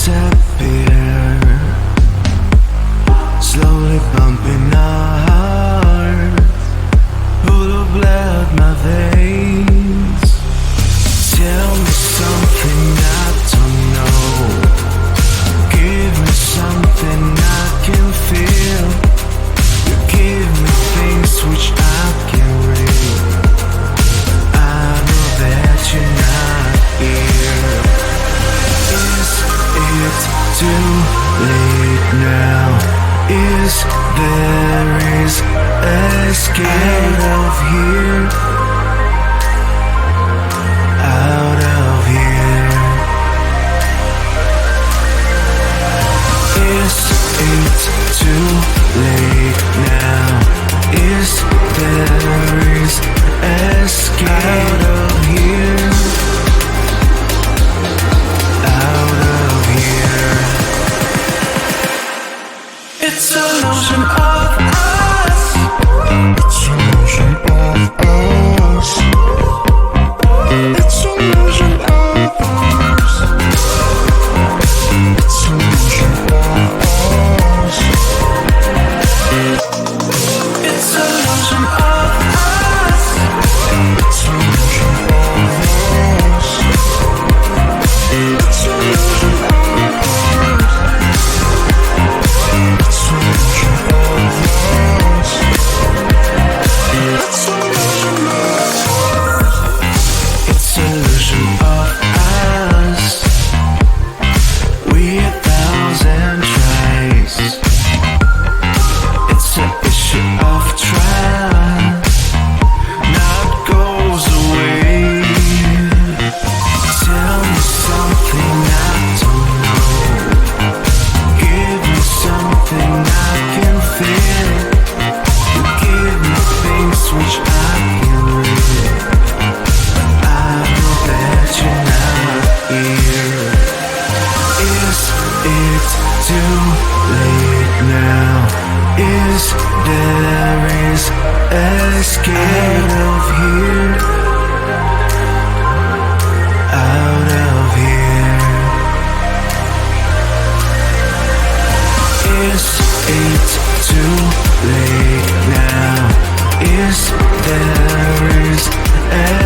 disappear, slowly bumping our hearts, full of blood my veins. Tell me something I don't know, give me something I can feel. You give me things which I can read. I know that you're not here. Is it too late now? Is there escape out of here? Out of here. Is it too late now? Is there escape out of here? Out of here. It's an illusion of us. It's an illusion of us. It's an illusion of us. It's an illusion of us. It's an illusion of us. It's an illusion of us. It's an illusion of us. It's an illusion of us. It's an illusion of us. It's an illusion of us. We a thousand tries. It's an issue of trust. Now it goes away. Tell me something I don't know. Give me something I can feel. You give me things which I can read. I know that you're not here. Is it too late now? Is there escape out of here? Out of here. Is it too late now? Is there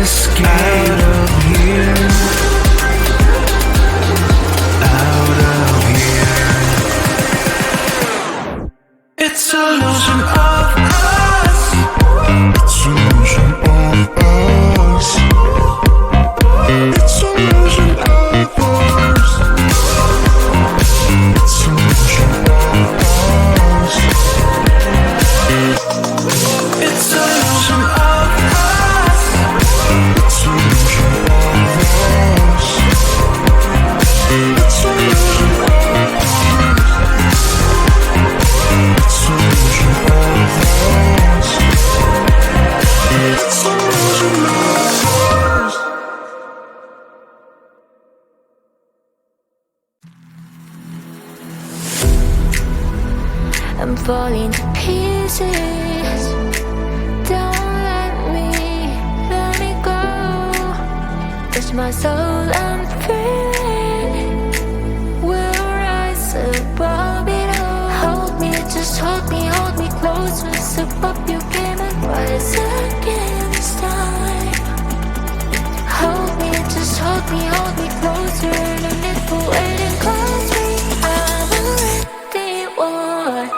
escape out of here? Out of here. It's an illusion of us. It's an illusion of us. It's an illusion of us. It's an illusion of us. It's an illusion of us. It's an illusion of us. It's an illusion of us. It's an illusion of us. It's an illusion of us. I'm falling to pieces. Don't let me go. Touch my soul, I'm free. We'll rise above it all. Hold me, just hold me close. Rise above your game and rise against time. Hold me, just hold me closer. No need for waiting, close me. I'm a ready one.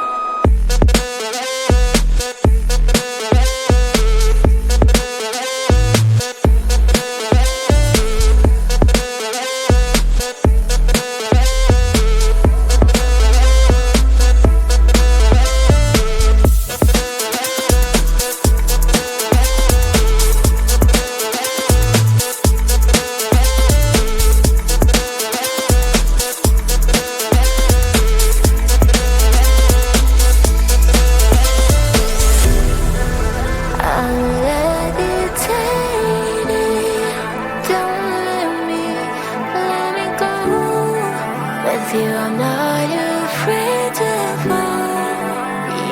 with you, I'm not afraid to fall.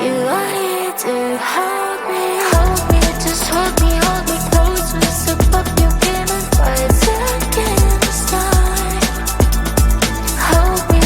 You are here to hold me. Hold me, just hold me close. Let's above your game and rise against time. Hold me,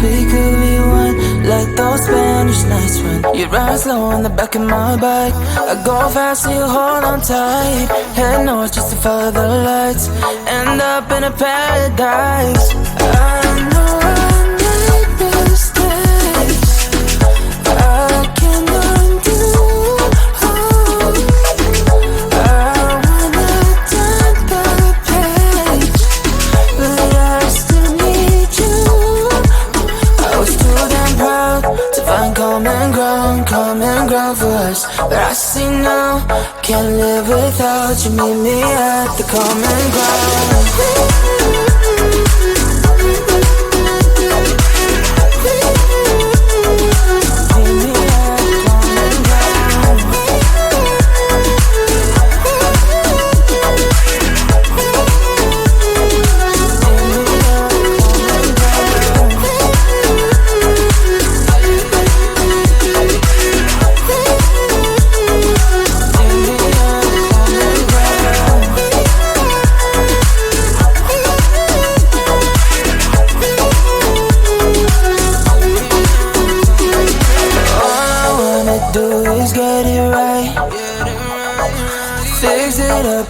we could be one, like those Spanish nights when you ride slow on the back of my bike. I go fast and you hold on tight. Head north just to follow the lights. End up in a paradise. I know I made mistakes. I can undo. Common ground for us, but I see now, can't live without you. Meet me at the common ground.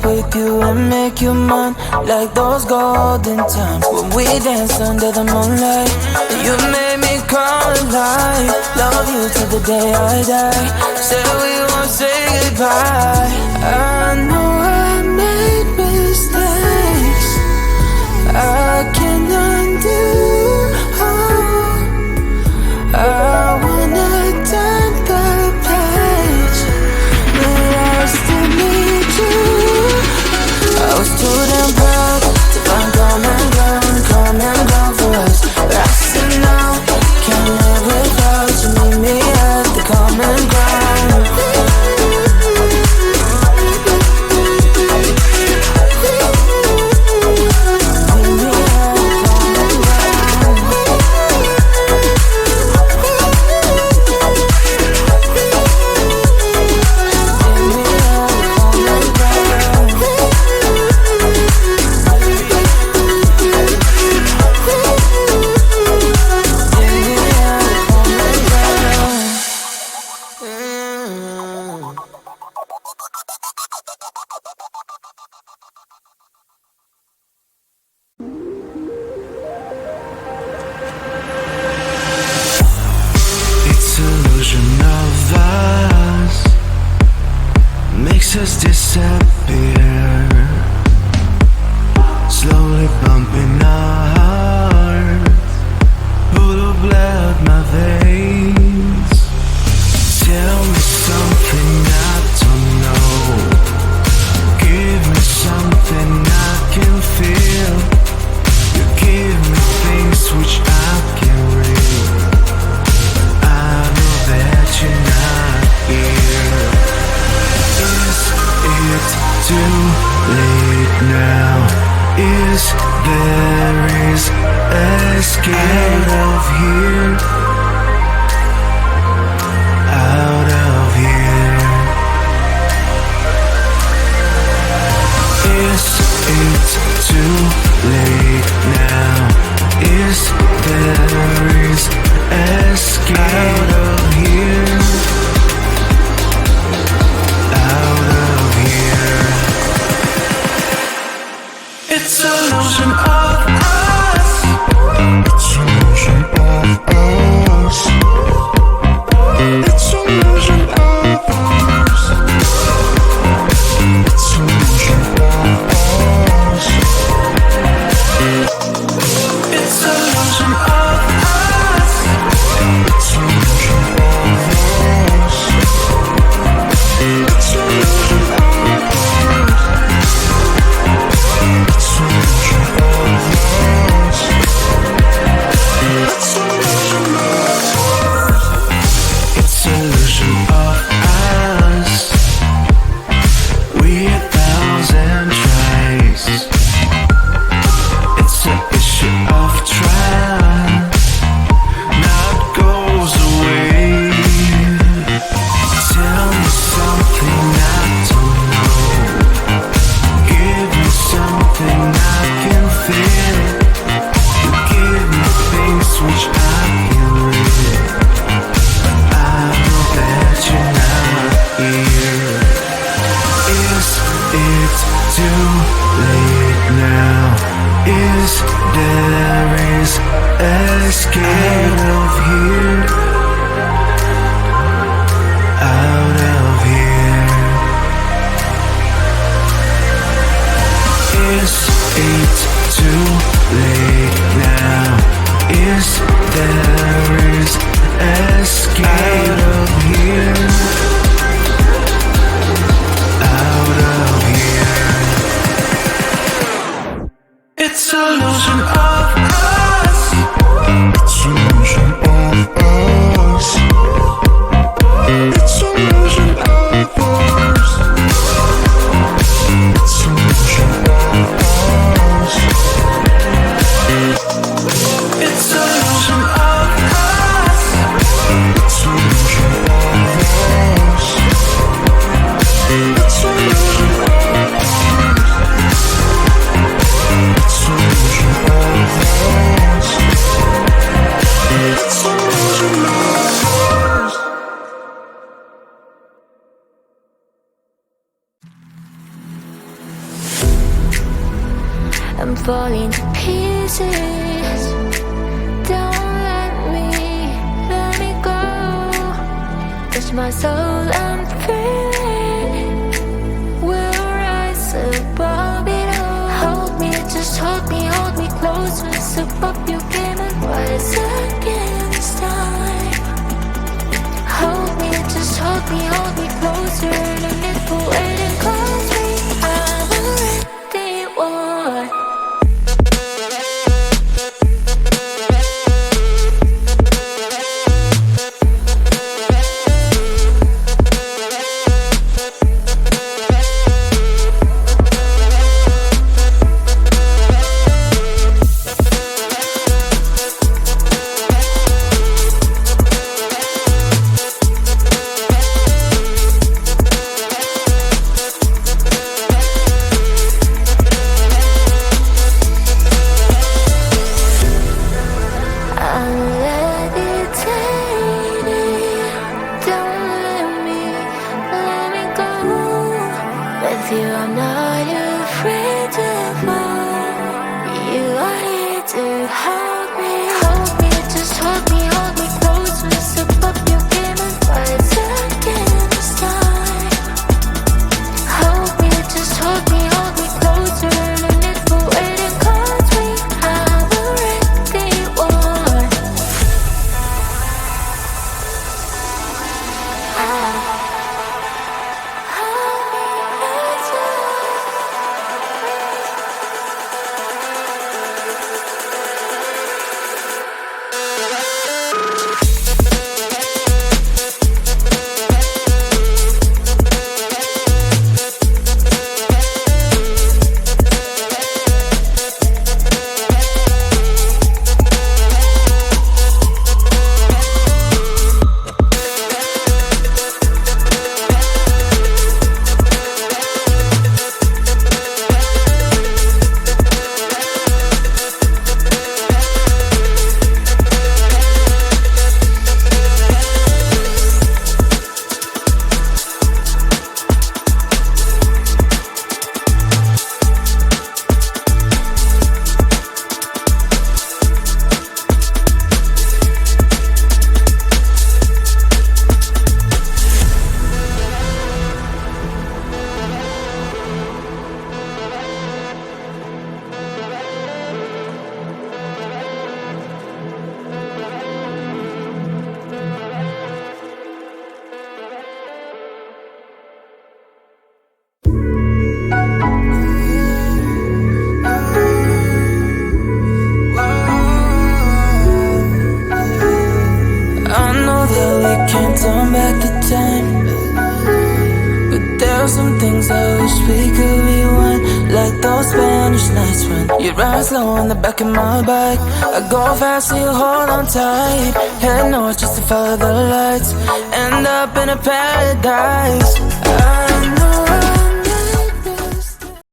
With you and make you mine, like those golden times when we danced under the moonlight. You made me come alive. Love you till the day I die. Said we won't say goodbye. I know I made mistakes. I can undo. I wanna turn the page, but I still need you. I was too damn proud to find common ground for us. But I see now, can't live without you. Meet me at the common ground. Makes us disappear, slowly bumping our hearts, full of blood my veins. Tell me something I don't know, give me something I can feel. You give me things which I can read. I know that you're not here. Is it too late now? Is there escape out of here? Out of here. Is it too late now? Is there escape out of here? Out of here. It's an illusion of us. It's an illusion of us. It's an illusion of us. It's an illusion of us. It's an illusion of us. It's an illusion. too late now? Is there is escape out of here? Out of here. Is it too late now? Is there is escape out of here? Out of here. It's illusion of us. It's illusion of us. It's illusion of us. It's illusion of us. It's illusion of us. It's illusion of us. It's illusion of I'm falling to pieces. Don't let me go. Touch my soul, I'm free. We'll rise above it all. Hold me, just hold me closer. Sip up your game and rise against time. Hold me, just hold me closer. And if we're waiting, call me. I'm ready, one. I'm not afraid to fall. You are here to help me. Hold me, just hold me closer. Sip up your game and rise against time. Hold me, just hold me closer. And if we're waiting, cause we have already won. turn back the time, but there are some things I wish we could rewind, like those Spanish nights when you ride slow on the back of my bike. I go fast so you hold on tight, head north just to follow the lights, end up in a paradise. I